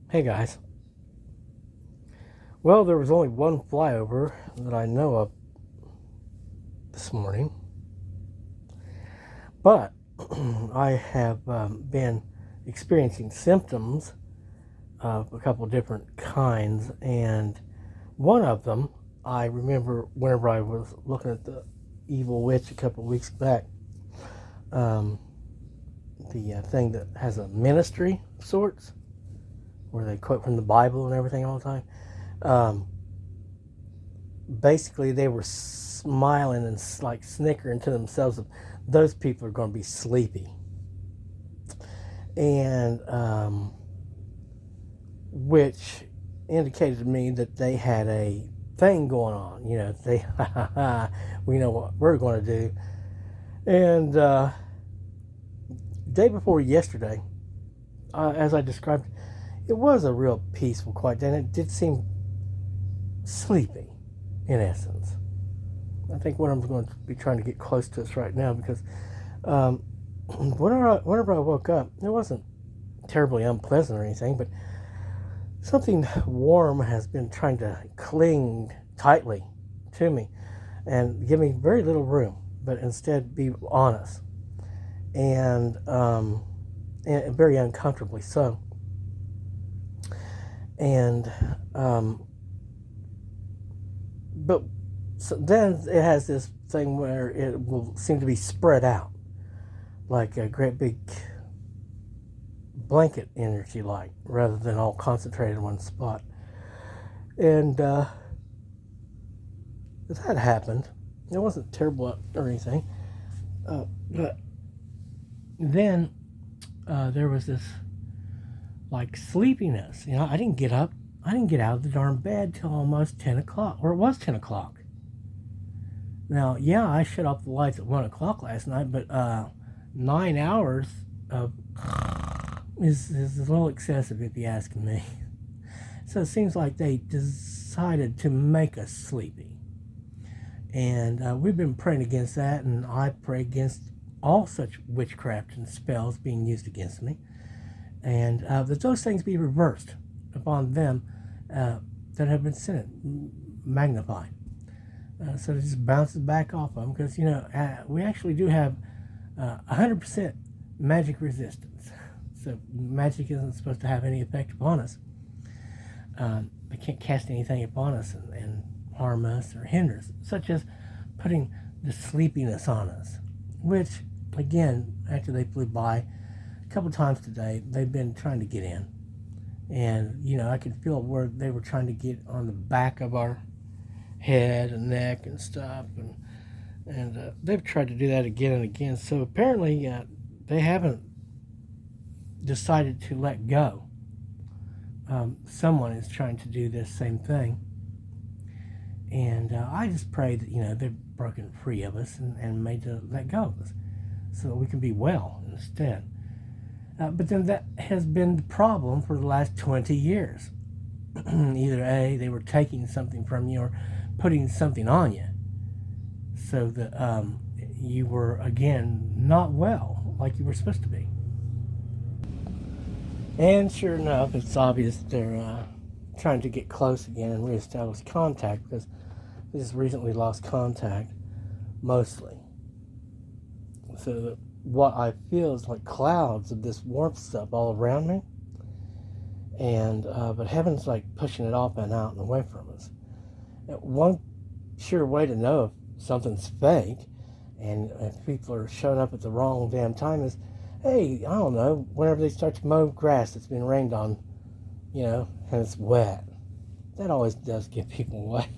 Hey guys. Well, there was only one flyover that I know of this morning, but I have been experiencing symptoms of a couple different kinds, and one of them I remember whenever I was looking at the Evil Witch a couple of weeks back, um, the thing that has a ministry of sorts, where they quote from the Bible and everything all the time. Um, Basically they were smiling and like snickering to themselves. Those people are going to be sleepy, and which indicated to me that they had a thing going on. They we know what we're going to do. And day before yesterday, as I described, it was a real peaceful, quiet day, and it did seem sleepy, in essence. I think what I'm going to be trying to get close to us right now, because um, whenever I woke up, it wasn't terribly unpleasant or anything, but something warm has been trying to cling tightly to me and give me very little room, but instead be honest and very uncomfortably so. And but so then it has this thing where it will seem to be spread out like a great big blanket energy light rather than all concentrated in one spot. And that happened. It wasn't terrible or anything. But then there was this like sleepiness. I didn't get up. I didn't get out of the darn bed till almost 10 o'clock, or it was 10 o'clock. Now, yeah, I shut off the lights at 1 o'clock last night, but 9 hours of is a little excessive if you ask me. So it seems like they decided to make us sleepy. And we've been praying against that, and I pray against all such witchcraft and spells being used against me. And that those things be reversed upon them that have been sent, magnified. So it just bounces back off of them, because, we actually do have 100% magic resistance. So magic isn't supposed to have any effect upon us. They can't cast anything upon us and harm us or hinder us, such as putting the sleepiness on us, which, again, after they flew by a couple times today, they've been trying to get in. And, I could feel where they were trying to get on the back of our head and neck and stuff. And they've tried to do that again and again. So apparently they haven't decided to let go. Someone is trying to do this same thing. And I just pray that, they've broken free of us and made to let go of us so that we can be well instead. But then that has been the problem for the last 20 years. Either A, they were taking something from you, or putting something on you so that you were, again, not well like you were supposed to be. And sure enough, it's obvious they're trying to get close again and reestablish contact, because they just recently lost contact, mostly. So that what I feel is like clouds of this warmth stuff all around me, and but heaven's like pushing it off and out and away from us. One sure way to know if something's fake and if people are showing up at the wrong damn time is, hey, I don't know, whenever they start to mow grass that's been rained on, and it's wet. That always does give people away.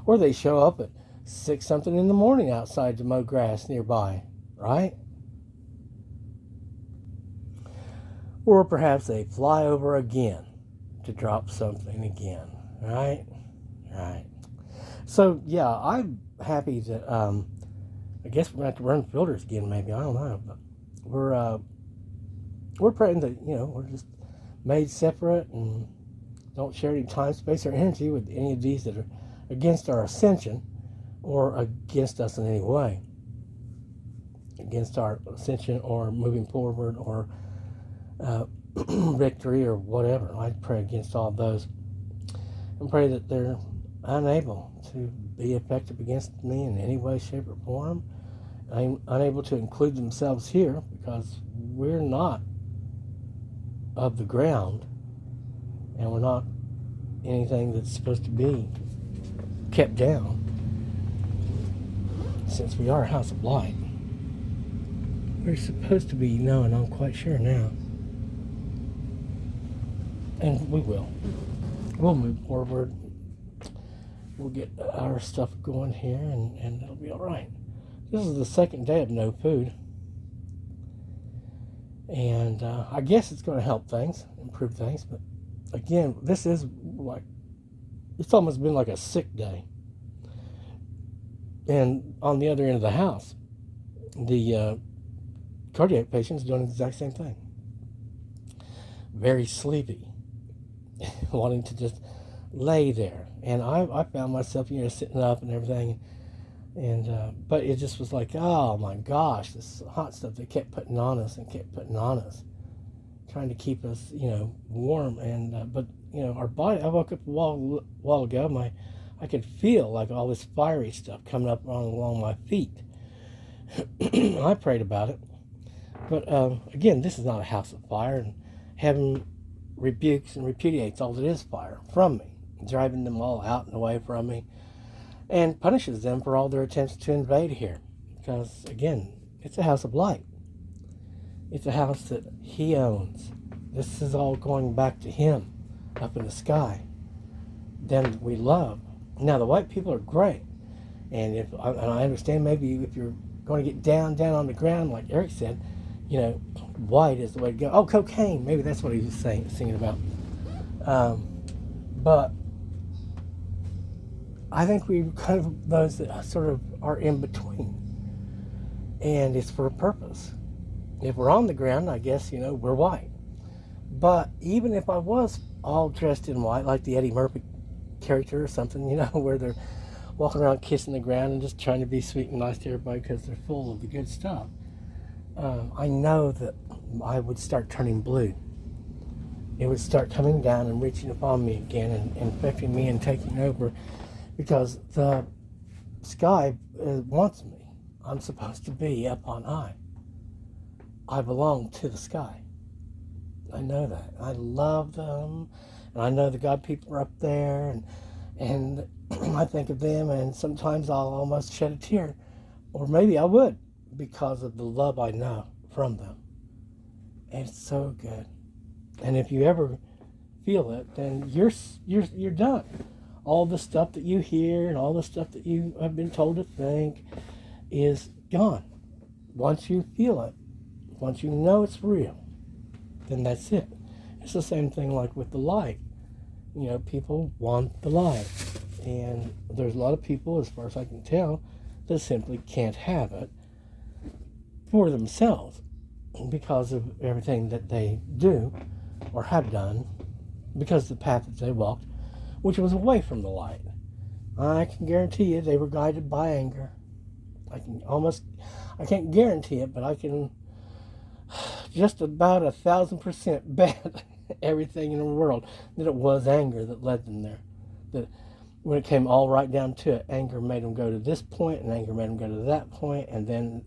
Or they show up at 6 something in the morning outside to mow grass nearby, right? Or perhaps they fly over again to drop something again, right? Right. So, yeah, I'm happy that, I guess we're going to have to run filters again, maybe. I don't know. But we're praying that, we're just made separate and don't share any time, space, or energy with any of these that are against our ascension or against us in any way. Against our ascension or moving forward or victory or whatever. I pray against all those and pray that they're unable to be effective against me in any way, shape, or form. I'm unable to include themselves here because we're not of the ground and we're not anything that's supposed to be kept down, since we are a house of light. We're supposed to be known, I'm quite sure now. And we will. We'll move forward. We'll get our stuff going here and it'll be all right. This is the second day of no food. And I guess it's going to help things, improve things. But again, this is like, it's almost been like a sick day. And on the other end of the house, the cardiac patient's doing the exact same thing. Very sleepy, wanting to just lay there. And I found myself, sitting up and everything. And but it just was like, oh my gosh, this hot stuff they kept putting on us, trying to keep us, warm. And but our body. I woke up a while ago. I could feel like all this fiery stuff coming up along my feet. I prayed about it, but again, this is not a house of fire, and heaven rebukes and repudiates all that is fire from me, driving them all out and away from me, and punishes them for all their attempts to invade here. Because, again, it's a house of light. It's a house that he owns. This is all going back to him up in the sky. Then we love. Now, the white people are great. And I understand maybe if you're going to get down on the ground, like Eric said, white is the way to go. Oh, cocaine. Maybe that's what he was singing about. But I think we're kind of those that sort of are in between. And it's for a purpose. If we're on the ground, I guess, we're white. But even if I was all dressed in white, like the Eddie Murphy character or something, where they're walking around kissing the ground and just trying to be sweet and nice to everybody because they're full of the good stuff, I know that I would start turning blue. It would start coming down and reaching upon me again and infecting me and taking over, because the sky wants me. I'm supposed to be up on high. I belong to the sky. I know that. I love them, and I know the God people are up there, and I think of them, and sometimes I'll almost shed a tear, or maybe I would, because of the love I know from them. And it's so good. And if you ever feel it, then you're done. All the stuff that you hear and all the stuff that you have been told to think is gone. Once you feel it, once you know it's real, then that's it. It's the same thing like with the light. People want the light. And there's a lot of people, as far as I can tell, that simply can't have it for themselves because of everything that they do or have done, because of the path that they walked, which was away from the light. I can guarantee you they were guided by anger. I can't guarantee it, but I can just about 1,000% bet everything in the world that it was anger that led them there. That when it came all right down to it, anger made them go to this point, and anger made them go to that point, and then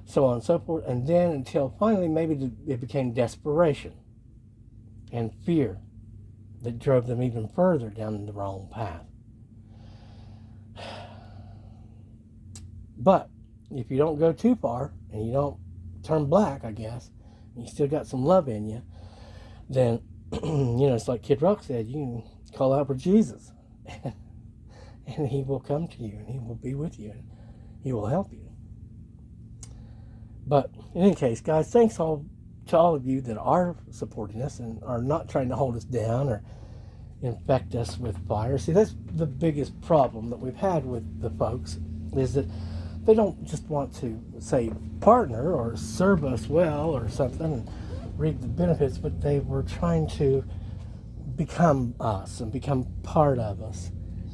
so on and so forth, and then until finally maybe it became desperation and fear that drove them even further down the wrong path. But if you don't go too far and you don't turn black, I guess, and you still got some love in you, then it's like Kid Rock said, you can call out for Jesus and he will come to you and he will be with you and he will help you. But in any case, guys, thanks to all of you that are supporting us and are not trying to hold us down or infect us with fire. See, that's the biggest problem that we've had with the folks, is that they don't just want to, say, partner or serve us well or something and reap the benefits, but they were trying to become us and become part of us,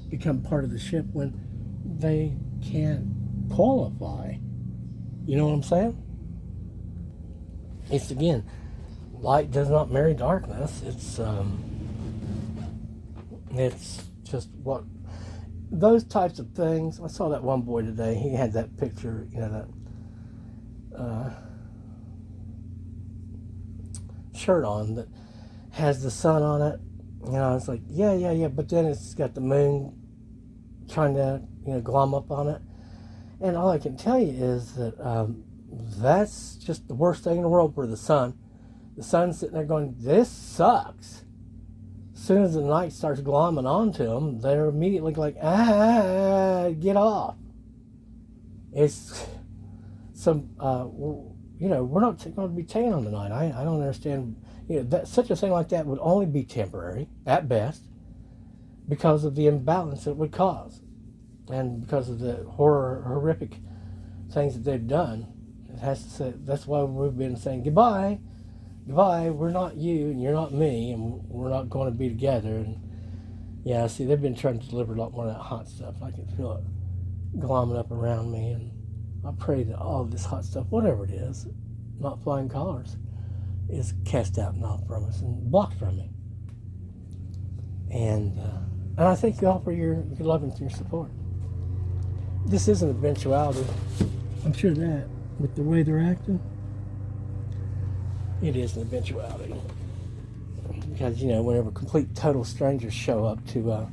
become part of the ship when they can't qualify. You know what I'm saying? It's, again, light does not marry darkness. It's just what those types of things. I saw that one boy today. He had that picture, that shirt on that has the sun on it. It's like, yeah. But then it's got the moon trying to, glom up on it. And all I can tell you is that that's just the worst thing in the world for the sun. The sun's sitting there going, this sucks. As soon as the night starts glomming onto them, they're immediately like, get off. It's some, we're not going to be taken on the night. I don't understand. That such a thing like that would only be temporary, at best, because of the imbalance it would cause. And because of the horrific things that they've done. It has to say, that's why we've been saying goodbye, we're not you and you're not me, and we're not going to be together. And yeah, see, they've been trying to deliver a lot more of that hot stuff. I can feel it glomming up around me, and I pray that all of this hot stuff, whatever it is, not flying colors, is cast out and off from us and blocked from me. And I thank you all for your love and your support. This is an eventuality. I'm sure that, with the way they're acting, it is an eventuality. Because, whenever complete total strangers show up to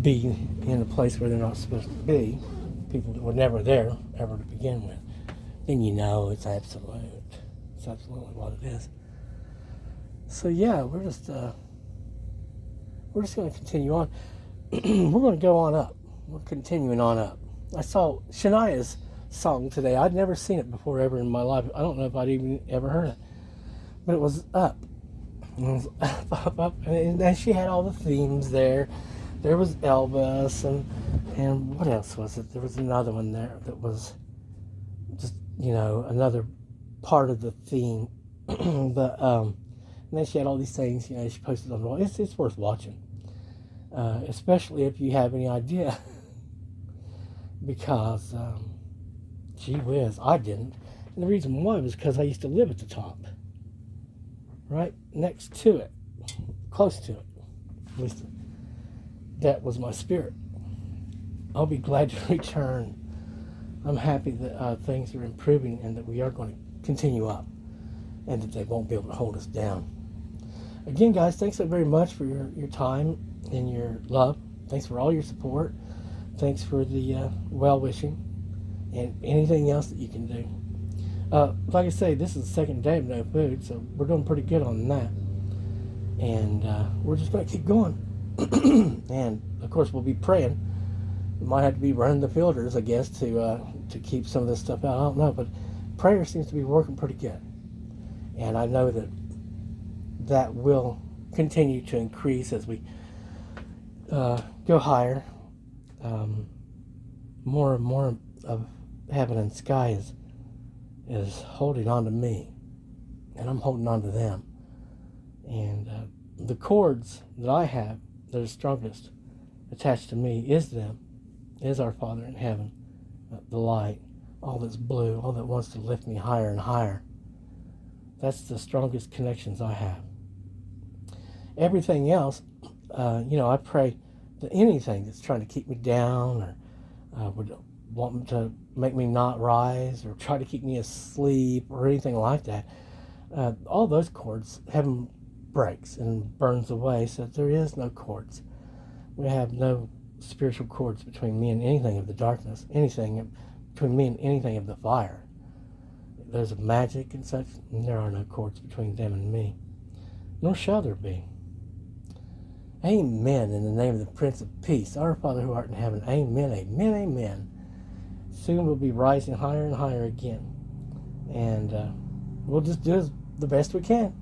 be in a place where they're not supposed to be, people that were never there ever to begin with, then it's absolute. It's absolutely what it is. So yeah, we're just going to continue on. We're going to go on up. We're continuing on up. I saw Shania's song today. I'd never seen it before ever in my life. I don't know if I'd even ever heard it. But it was up. It was up. And then she had all the themes there. There was Elvis and what else was it? There was another one there that was just, another part of the theme. But and then she had all these things, she posted on the wall. It's worth watching. Especially if you have any idea. Because, gee whiz, I didn't. And the reason why was because I used to live at the top. Right next to it. Close to it. At least that was my spirit. I'll be glad to return. I'm happy that things are improving and that we are going to continue up. And that they won't be able to hold us down. Again, guys, thanks so very much for your time and your love. Thanks for all your support. Thanks for the well-wishing and anything else that you can do. Like I say, this is the second day of no food, so we're doing pretty good on that. And we're just going to keep going. And, of course, we'll be praying. We might have to be running the filters, I guess, to keep some of this stuff out. I don't know, but prayer seems to be working pretty good. And I know that will continue to increase as we go higher. More and more of heaven and sky is holding on to me, and I'm holding on to them. And the cords that I have that are strongest attached to me is them, is our Father in heaven, the light, all that's blue, all that wants to lift me higher and higher. That's the strongest connections I have. Everything else, I pray that anything that's trying to keep me down or would want to make me not rise or try to keep me asleep or anything like that, all those cords, heaven breaks and burns away, so there is no cords. We have no spiritual cords between me and anything of the darkness, anything between me and anything of the fire. There's magic and such, and there are no cords between them and me, nor shall there be. Amen, in the name of the Prince of Peace, our Father who art in heaven. Amen, amen, amen. Soon we'll be rising higher and higher again. And we'll just do the best we can.